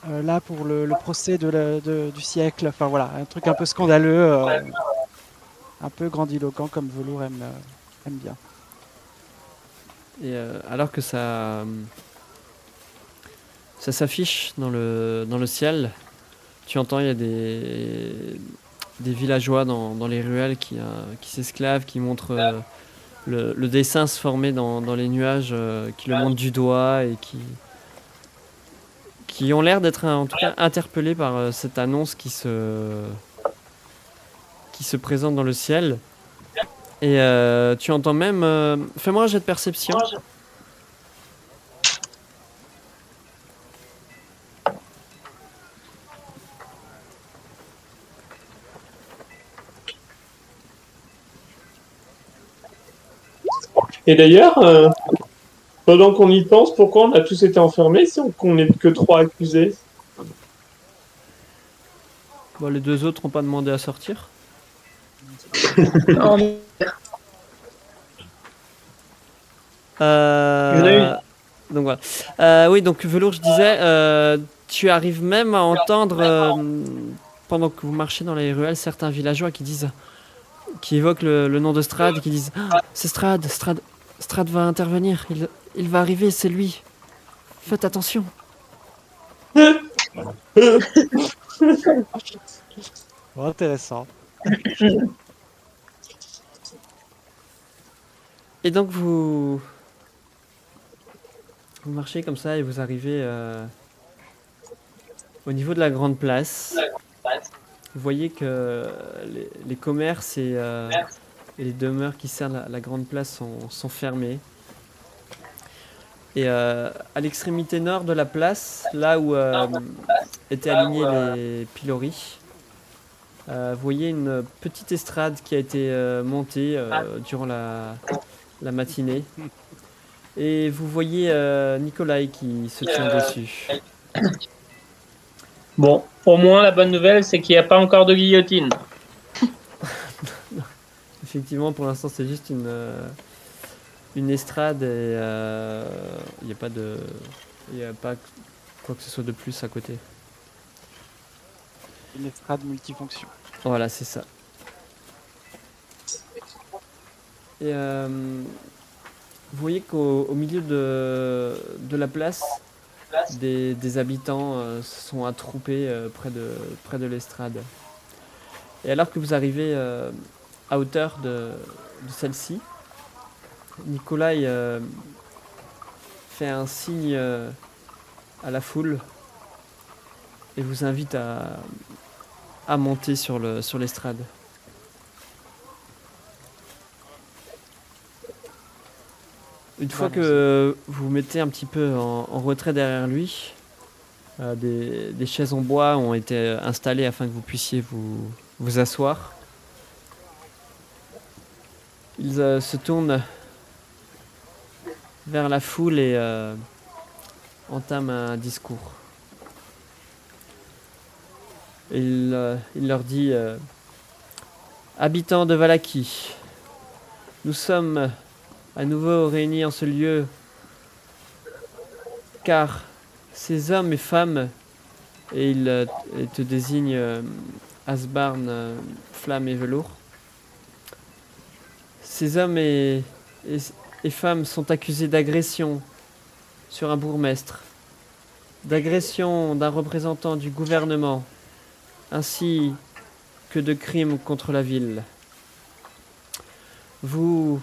là pour le procès du siècle. Enfin voilà, un truc un peu scandaleux, un peu grandiloquent comme Velours aime bien. Et alors que ça s'affiche dans le ciel, tu entends il y a des villageois dans les ruelles qui s'esclavent, qui montrent le dessin se former dans les nuages, qui le montrent du doigt et qui ont l'air d'être en tout cas interpellés par cette annonce qui se présente dans le ciel. Et tu entends même... fais-moi un jet de perception. Et d'ailleurs, pendant qu'on y pense, pourquoi on a tous été enfermés si qu'on n'est que 3 accusés? Bon, les deux autres n'ont pas demandé à sortir. Donc voilà. Oui, donc Velours, je disais, tu arrives même à entendre, pendant que vous marchez dans les ruelles, certains villageois qui évoquent le nom de Strad, qui disent ah, c'est Strad va intervenir, il va arriver, c'est lui. Faites attention. Bon, intéressant. Et donc vous marchez comme ça et vous arrivez au niveau de la grande place. Vous voyez que les commerces et les demeures qui servent la grande place sont fermées. Et à l'extrémité nord de la place, là où étaient alignés les piloris, vous voyez une petite estrade qui a été montée durant la matinée. Et vous voyez Nikolai qui se tient dessus. Bon, au moins, la bonne nouvelle, c'est qu'il n'y a pas encore de guillotine. Effectivement, pour l'instant, c'est juste une estrade et il n'y a pas quoi que ce soit de plus à côté. Une estrade multifonction. Voilà, c'est ça. Et vous voyez qu'au milieu de la place, des habitants se sont attroupés près de l'estrade. Et alors que vous arrivez à hauteur de celle-ci, Nikolai fait un signe à la foule et vous invite à monter sur l'estrade. Une fois que vous vous mettez un petit peu en retrait derrière lui, des chaises en bois ont été installées afin que vous puissiez vous asseoir. Il se tourne vers la foule et entame un discours. Et il leur dit habitants de Vallaki, nous sommes à nouveau réunis en ce lieu car ces hommes et femmes, et il te désigne Asbarn, Flamme et Velours, ces hommes et femmes sont accusés d'agression sur un bourgmestre, d'agression d'un représentant du gouvernement, ainsi que de crimes contre la ville. Vous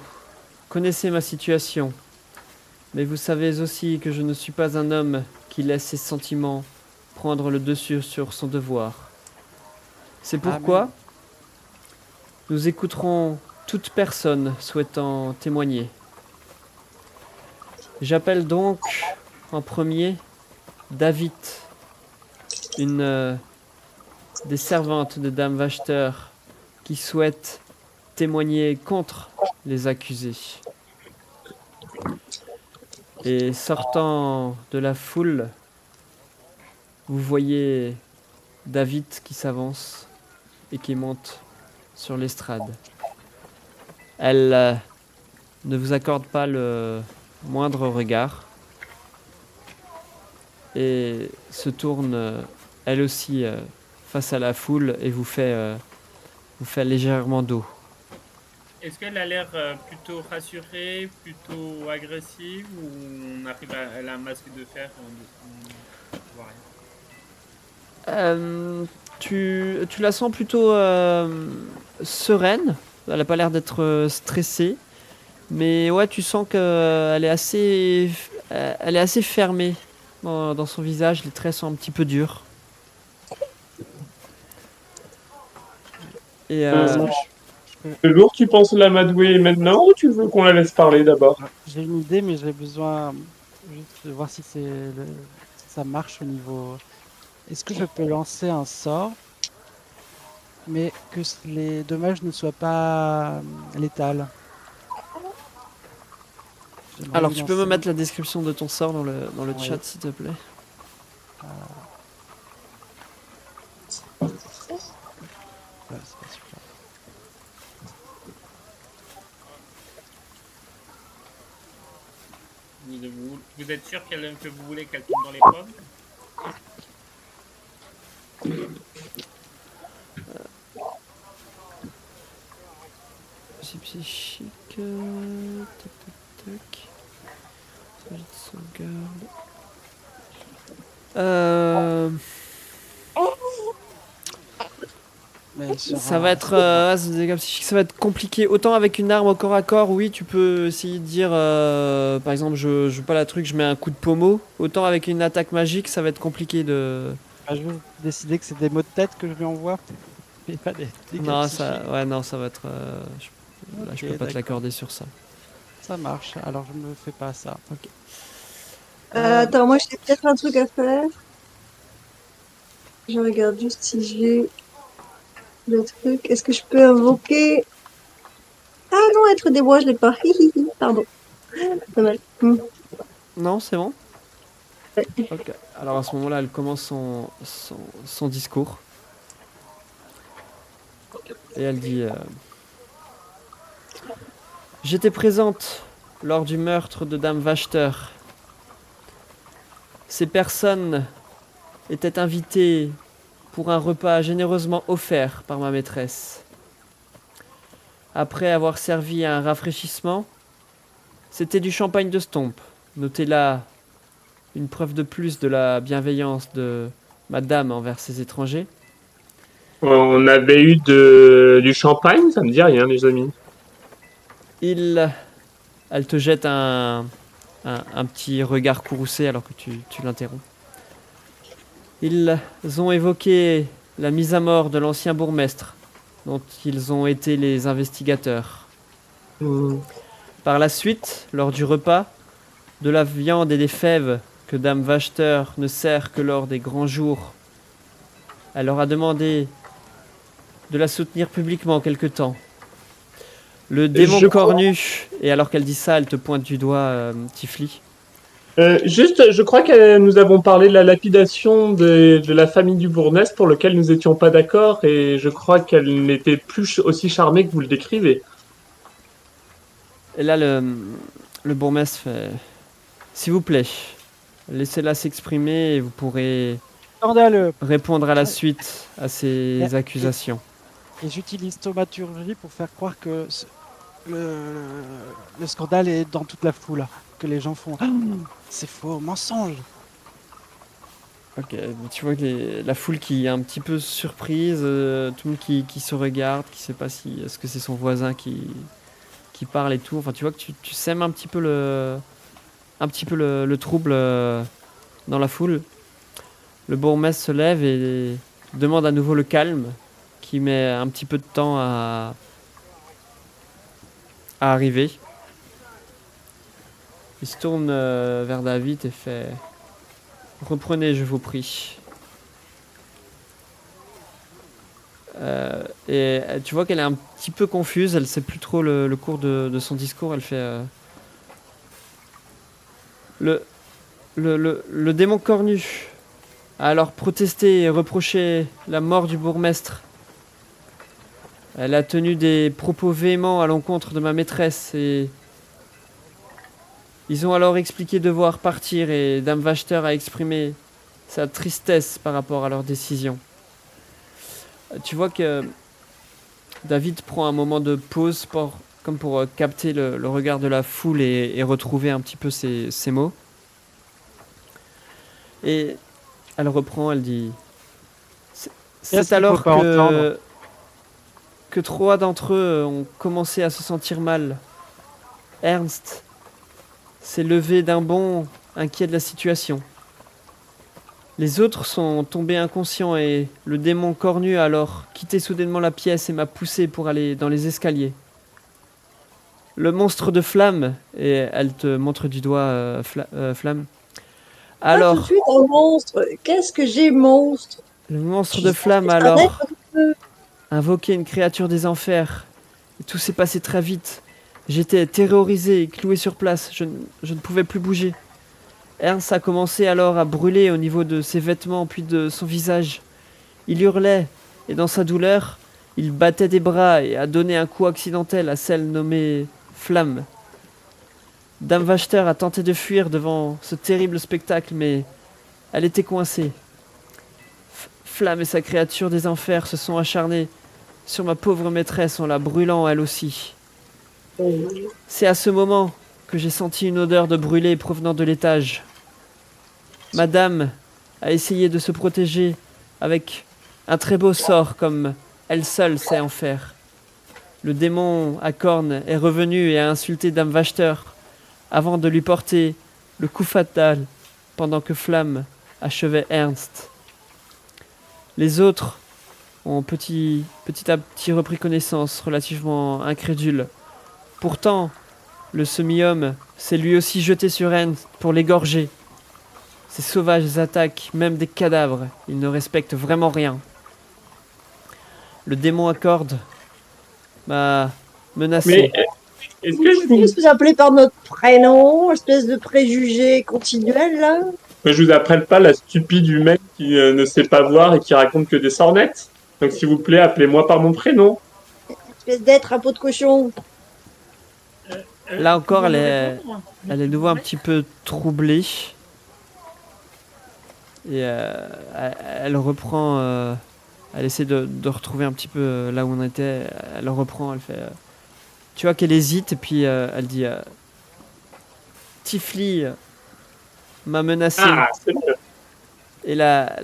connaissez ma situation, mais vous savez aussi que je ne suis pas un homme qui laisse ses sentiments prendre le dessus sur son devoir. C'est pourquoi nous écouterons toute personne souhaitant témoigner. J'appelle donc en premier David, une des servantes de Dame Wachter qui souhaite témoigner contre les accusés. Et sortant de la foule, vous voyez David qui s'avance et qui monte sur l'estrade. Elle ne vous accorde pas le moindre regard et se tourne elle aussi face à la foule et vous fait légèrement dos. Est-ce qu'elle a l'air plutôt rassurée, plutôt agressive, ou on arrive elle a un masque de fer on voit rien? Tu la sens plutôt sereine. Elle n'a pas l'air d'être stressée. Mais ouais, tu sens qu'elle est assez fermée dans son visage. Les traits sont un petit peu durs. Et Velours, tu penses l'amadouer maintenant ou tu veux qu'on la laisse parler d'abord? J'ai une idée, mais j'ai besoin juste de voir si si ça marche au niveau. Est-ce que je peux lancer un sort, mais que les dommages ne soient pas létals? alors, tu peux me mettre la description de ton sort dans le Oui. chat, s'il te plaît. Ouais, c'est pas super. Vous êtes sûr que vous voulez qu'elle tombe dans les pommes? C'est psychique. Tac, tac, tac. Trajet de sauvegarde. Euh, Mais sur Ça un- va être, c'est des dégâts psychiques, ça va être compliqué. Autant avec une arme au corps à corps, oui, tu peux essayer de dire, par exemple, je joue pas la truc, je mets un coup de pommeau. Autant avec une attaque magique, ça va être compliqué de. Je vais décider que c'est des mots de tête que je lui envoie. Et pas des dégâts Non, psychiques. non, ça va être. Là, je Ok, peux pas te d'accord. l'accorder sur ça. Ça marche, alors je ne fais pas ça. Attends, moi j'ai peut-être un truc à faire. Je regarde juste si j'ai le truc. Est-ce que je peux invoquer... Ah non, être des bois, je l'ai pas. Hihihi, pardon. Dommage. Non, c'est bon. Ouais. Ok. Alors à ce moment-là, elle commence son discours. Et elle dit J'étais présente lors du meurtre de Dame Wachter. Ces personnes étaient invitées pour un repas généreusement offert par ma maîtresse. Après avoir servi un rafraîchissement, c'était du champagne de Stomp. Notez là une preuve de plus de la bienveillance de madame envers ses étrangers. On avait eu du champagne, ça me dit rien, les amis. Elle te jette un petit regard courroucé alors que tu l'interromps. Ils ont évoqué la mise à mort de l'ancien bourgmestre, dont ils ont été les investigateurs. Par la suite, lors du repas, de la viande et des fèves que Dame Wachter ne sert que lors des grands jours. Elle leur a demandé de la soutenir publiquement quelque temps. Le démon cornu, et alors qu'elle dit ça, elle te pointe du doigt, Tifli. Juste, je crois que nous avons parlé de la lapidation de la famille du bourgmestre pour lequel nous n'étions pas d'accord et je crois qu'elle n'était plus aussi charmée que vous le décrivez. Et là, le bourgmestre fait S'il vous plaît, laissez-la s'exprimer et vous pourrez Scandaleux. répondre à la suite à ces accusations. Et j'utilise thaumaturgie pour faire croire que le scandale est dans toute la foule. Que les gens font Ah, c'est faux, mensonge. Ok, tu vois que la foule qui est un petit peu surprise, tout le monde qui se regarde, qui sait pas si est-ce que c'est son voisin qui parle et tout. Enfin, tu vois que tu sèmes un petit peu le trouble dans la foule. Le bourgmestre se lève et demande à nouveau le calme, qui met un petit peu de temps à arriver. Il se tourne vers David et fait Reprenez, je vous prie. Et tu vois qu'elle est un petit peu confuse, elle sait plus trop le cours de son discours. Elle fait le démon cornu a alors protesté et reproché la mort du bourgmestre. Elle a tenu des propos véhéments à l'encontre de ma maîtresse et ils ont alors expliqué devoir partir et Dame Wachter a exprimé sa tristesse par rapport à leur décision. Tu vois que David prend un moment de pause comme pour capter le regard de la foule et retrouver un petit peu ses mots. Et elle reprend, elle dit C'est alors que 3 d'entre eux ont commencé à se sentir mal. Ernst s'est levé d'un bond, inquiet de la situation. Les autres sont tombés inconscients et le démon cornu a alors quitté soudainement la pièce et m'a poussé pour aller dans les escaliers. Le monstre de flamme, et elle te montre du doigt flamme. Alors, tout de suite un monstre. Qu'est-ce que j'ai monstre? Le monstre de flamme a alors invoqué une créature des enfers. Et tout s'est passé très vite. J'étais terrorisé et cloué sur place. Je ne pouvais plus bouger. Ernst a commencé alors à brûler au niveau de ses vêtements puis de son visage. Il hurlait et dans sa douleur, il battait des bras et a donné un coup accidentel à celle nommée Flamme. Dame Wachter a tenté de fuir devant ce terrible spectacle, mais elle était coincée. Flamme et sa créature des enfers se sont acharnés sur ma pauvre maîtresse en la brûlant elle aussi. C'est à ce moment que j'ai senti une odeur de brûlé provenant de l'étage. Madame à essayer de se protéger avec un très beau sort comme elle seule sait en faire. Le démon à cornes est revenu et a insulté Dame Wachter avant de lui porter le coup fatal pendant que Flamme achevait Ernst. Les autres ont petit à petit repris connaissance, relativement incrédules. Pourtant, le semi-homme s'est lui aussi jeté sur Ernst pour l'égorger. Ces sauvages attaquent même des cadavres, ils ne respectent vraiment rien. Le démon à cordes m'a menacé. Mais est-ce que je vous... Vous appelez par notre prénom, espèce de préjugé continuel, là? Mais je vous apprenne pas la stupide humaine qui ne sait pas voir et qui raconte que des sornettes. Donc s'il vous plaît, appelez-moi par mon prénom. Espèce d'être un pot de cochon. Là encore, elle est de nouveau un petit peu troublée. Et elle reprend... elle essaie de retrouver un petit peu là où on était. Elle reprend, elle fait... tu vois qu'elle hésite et puis elle dit... Tifli m'a menacé. Ah, c'est mieux. Et la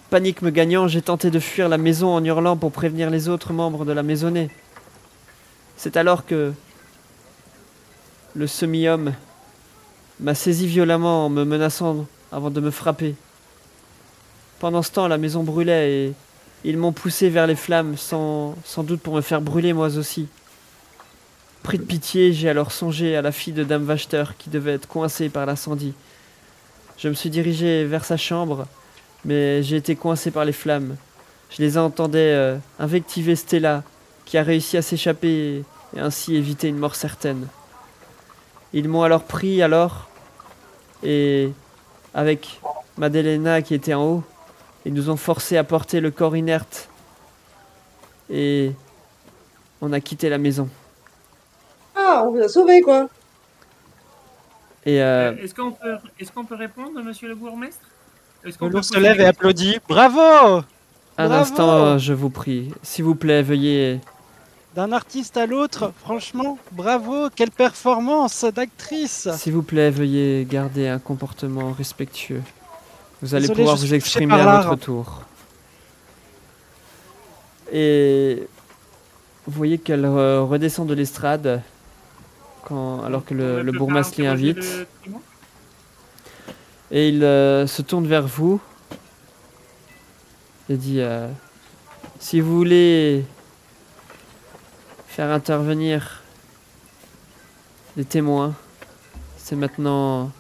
panique me gagnant, j'ai tenté de fuir la maison en hurlant pour prévenir les autres membres de la maisonnée. C'est alors que le semi-homme m'a saisi violemment en me menaçant avant de me frapper. Pendant ce temps, la maison brûlait et ils m'ont poussé vers les flammes, sans doute pour me faire brûler moi aussi. Pris de pitié, j'ai alors songé à la fille de Dame Wachter qui devait être coincée par l'incendie. Je me suis dirigé vers sa chambre, mais j'ai été coincé par les flammes. Je les entendais invectiver Stella, qui a réussi à s'échapper et ainsi éviter une mort certaine. Ils m'ont alors pris et avec Madelena qui était en haut, ils nous ont forcés à porter le corps inerte et on a quitté la maison. Ah, on vous a sauvés, quoi. Et Est-ce qu'on peut répondre, monsieur le bourgmestre? L'ours se lève et applaudit. Bravo! un Bravo instant, je vous prie, s'il vous plaît, veuillez... D'un artiste à l'autre, franchement, bravo! Quelle performance d'actrice! S'il vous plaît, veuillez garder un comportement respectueux. Vous allez Désolé, pouvoir je vous suis touché exprimer par à l'art. votre tour. Et vous voyez qu'elle redescend de l'estrade alors que le bourgmestre l'y invite. Et il se tourne vers vous et dit si vous voulez faire intervenir des témoins, c'est maintenant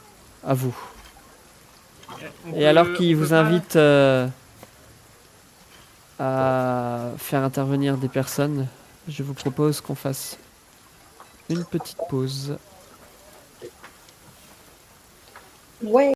à vous. Et alors qu'il vous invite à faire intervenir des personnes, je vous propose qu'on fasse une petite pause. Ouais.